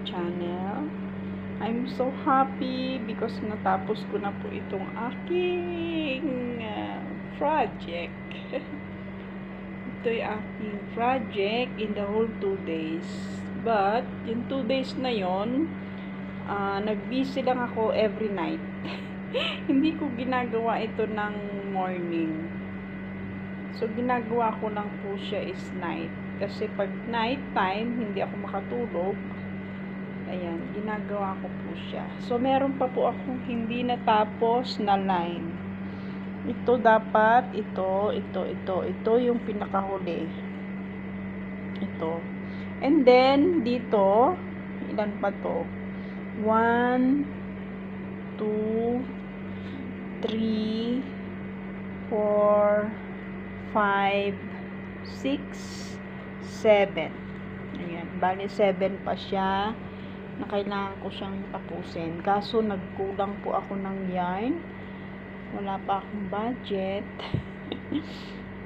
channel. I'm so happy because natapos ko na po itong aking project. Ito yung aking project in the whole 2 days. But, yung 2 days na yon, nag-busy lang ako every night. Hindi ko ginagawa ito ng morning. So, ginagawa ko lang po siya is night. Kasi pag night time, hindi ako makatulog. Ayan, ginagawa ko po siya. So, meron pa po akong hindi natapos na line. Ito dapat, ito yung pinakahuli. Ito. And then, dito, ilan pa to? 1, 2, 3, 4, 5, 6, 7. Ayan, bali 7 pa siya na kailangan ko siyang tapusin. Kaso nagkulang po ako ng yarn. Wala pa akong budget.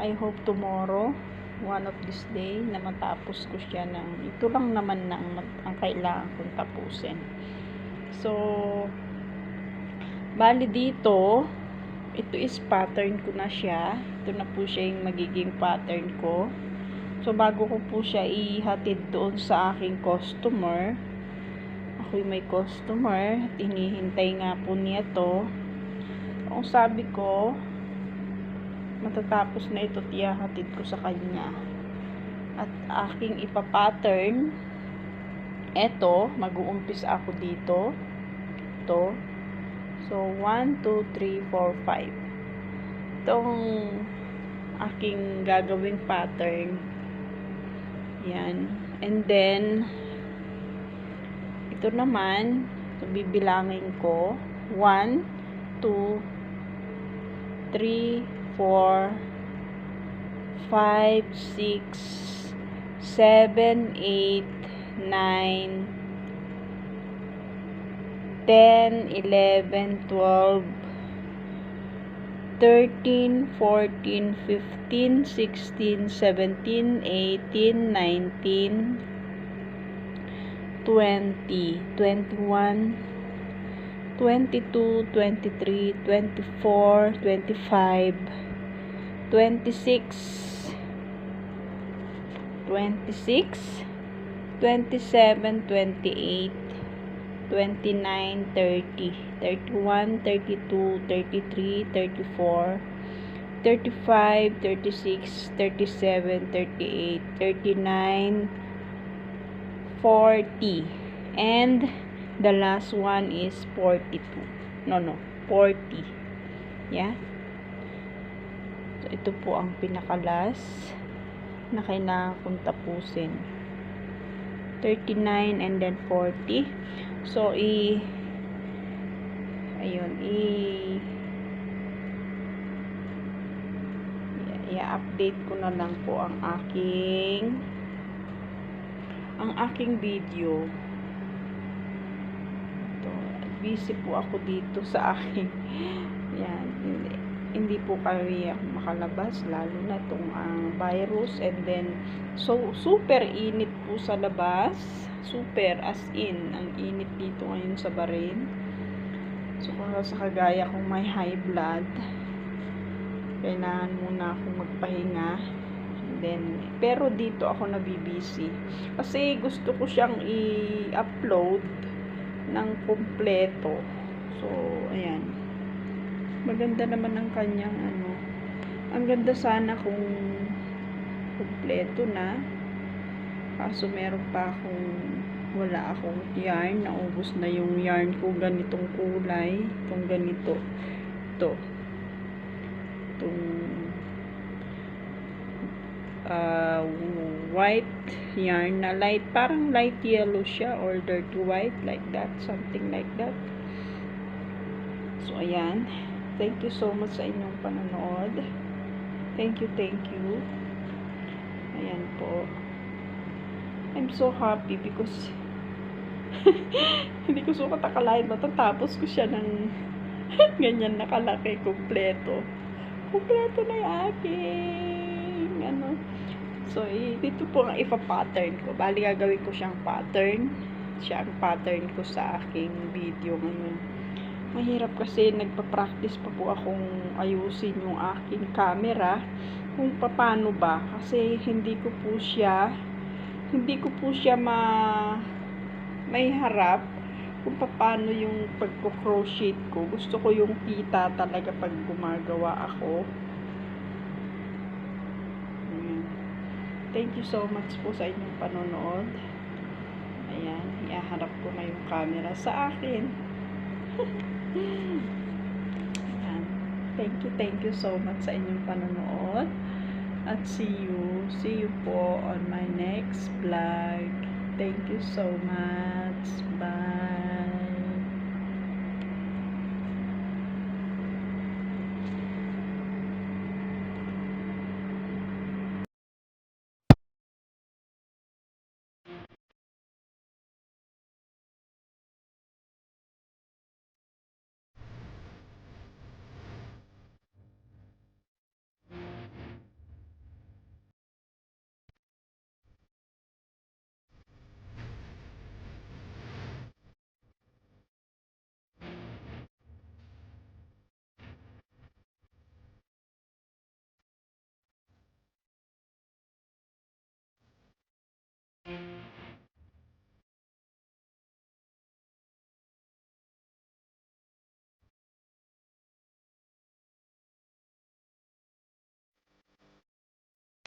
I hope tomorrow, one of this day, na matapos ko siya ng, ito lang naman na ang kailangan kong tapusin. So, bali dito, ito is pattern ko na siya. Ito na po siya yung magiging pattern ko. So, bago ko po siya ihatid doon sa aking customer, ako'y may customer, hinihintay nga po niya to. Ang sabi ko, matatapos na ito, ihahatid ko sa kanya. At aking ipapattern, eto, mag-uumpis ako dito. Ito. So, 1, 2, 3, 4, 5. Itong aking gagawing pattern. Yan. And then, ito naman, ito bibilangin ko. 1, 2, 3, 4, 5, 6, 7, 8, 9, 10, 11, 12, 13, 14, 15, 16, 17, 18, 19, 20, 21, 22, 23, 24, 25, 26, 26, 27, 28, 29, 30, 31, 32, 33, 34, 35, 36, 37, 38, 39, 40, and the last one is 42. No, 40. Yeah. So, ito po ang pinakalas na kailangan kong tapusin. 39 and then 40. So, i-update ko na lang po ang aking video. Ito, busy po ako dito sa aking yan, hindi po kami ako makalabas, lalo na itong virus. And then, so super init po sa labas, super as in, ang init dito ngayon sa Bahrain. So, kung sa kagaya kung may high blood, kailangan muna akong magpahinga. And then, pero dito ako nabibisi. Kasi gusto ko siyang i-upload ng kompleto. So, ayan. Maganda naman ang kanyang Ang ganda sana kung kompleto na. Kaso meron pa wala akong yarn. Naubos na yung yarn ko. Ganitong kulay. Itong ganito. Ito. Itong white yarn na light. Parang light yellow siya or dirty white. Like that. Something like that. So, ayan. Thank you so much sa inyong panonood. Thank you. Ayan po. I'm so happy because hindi ko sukat akalain matatapos ko siya ng ganyan nakalaki, kompleto na yung aking So, dito po ang ipa-pattern ko. Bali, gagawin ko siyang pattern. siya ang pattern ko sa aking video ngayon. Mahirap kasi nagpa-practice pa po akong ayusin yung aking camera kung paano ba, kasi hindi ko po siya may harap kung paano yung pagko-crochet ko. Gusto ko yung kita talaga pag gumagawa ako. Thank you so much po sa inyong panonood. Ayan, iharap ko na yung camera sa akin. Ayan. Thank you so much sa inyong panonood. At see you po on my next vlog. Thank you so much. Bye.